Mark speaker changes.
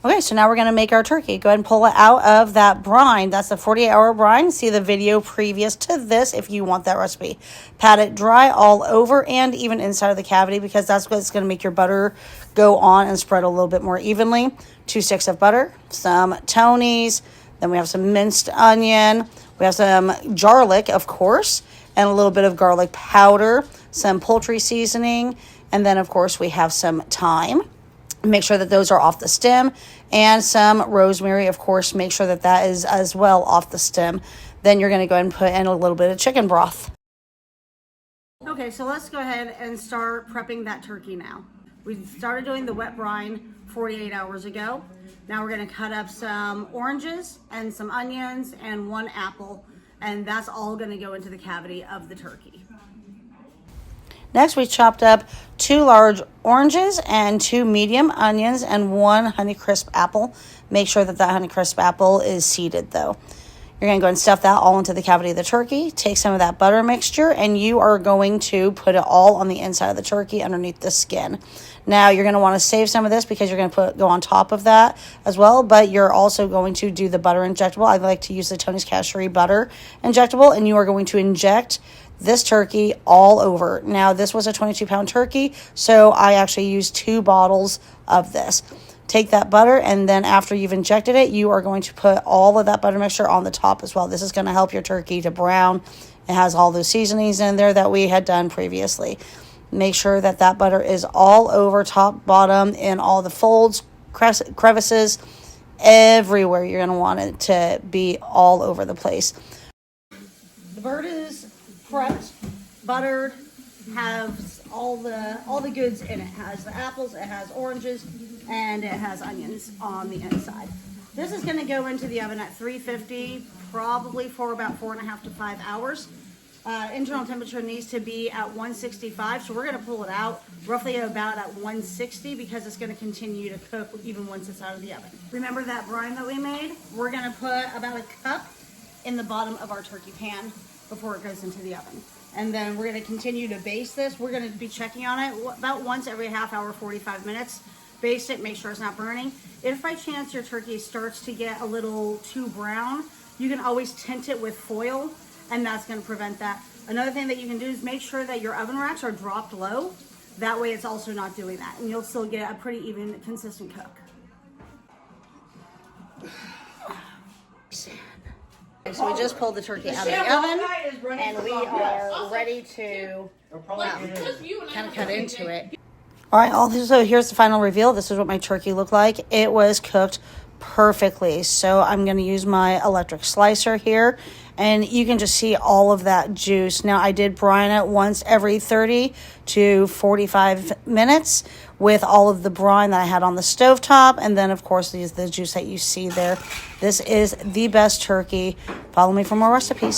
Speaker 1: Okay, so now we're going to make our turkey. Go ahead and pull it out of that brine. That's the 48-hour brine. See the video previous to this if you want that recipe. Pat it dry all over and even inside of the cavity, because that's what's going to make your butter go on and spread a little bit more evenly. 2 sticks of butter, some Tonys, then we have some minced onion, we have some garlic, of course, and a little bit of garlic powder, some poultry seasoning, and then, of course, we have some thyme. Make sure that those are off the stem, and some rosemary, of course. Make sure that that is as well off the stem. Then you're going to go ahead and put in a little bit of chicken broth. Okay, so let's go ahead and start prepping that turkey now. We started doing the wet brine 48 hours ago. Now we're going to cut up some oranges and some onions and 1 apple, and that's all going to go into the cavity of the turkey. Next, we chopped up 2 large oranges and 2 medium onions and 1 Honeycrisp apple. Make sure that that Honeycrisp apple is seeded, though. You're going to go and stuff that all into the cavity of the turkey. Take some of that butter mixture, and you are going to put it all on the inside of the turkey underneath the skin. Now, you're going to want to save some of this because you're going to go on top of that as well, but you're also going to do the butter injectable. I like to use the Tony's Cashery butter injectable, and you are going to inject this turkey all over. Now, this was a 22-pound turkey, so I actually used 2 bottles of this. Take that butter, and then after you've injected it, you are going to put all of that butter mixture on the top as well. This is going to help your turkey to brown. It has all those seasonings in there that we had done previously. Make sure that that butter is all over, top, bottom, in all the folds, crevices, everywhere. You're going to want it to be all over the place. The bird is prepped, buttered, has all the goods in it. It has the apples, it has oranges, and it has onions on the inside. This is going to go into the oven at 350, probably for about 4.5 to 5 hours. Internal temperature needs to be at 165, so we're going to pull it out roughly about at 160 because it's going to continue to cook even once it's out of the oven. Remember that brine that we made? We're going to put about a cup in the bottom of our turkey pan before it goes into the oven. And then we're going to continue to baste this. We're going to be checking on it about once every half hour, 45 minutes. Baste it, make sure it's not burning. If by chance your turkey starts to get a little too brown, you can always tint it with foil, and that's going to prevent that. Another thing that you can do is make sure that your oven racks are dropped low. That way it's also not doing that, and you'll still get a pretty even, consistent cook. So we just pulled the turkey out of the oven, and we are ready to kind of cut into it. All right, so here's the final reveal. This is what my turkey looked like. It was cooked perfectly. So I'm going to use my electric slicer here, and you can just see all of that juice. Now, I did brine it once every 30 to 45 minutes with all of the brine that I had on the stovetop, and then, of course, the juice that you see there. This is the best turkey. Follow me for more recipes.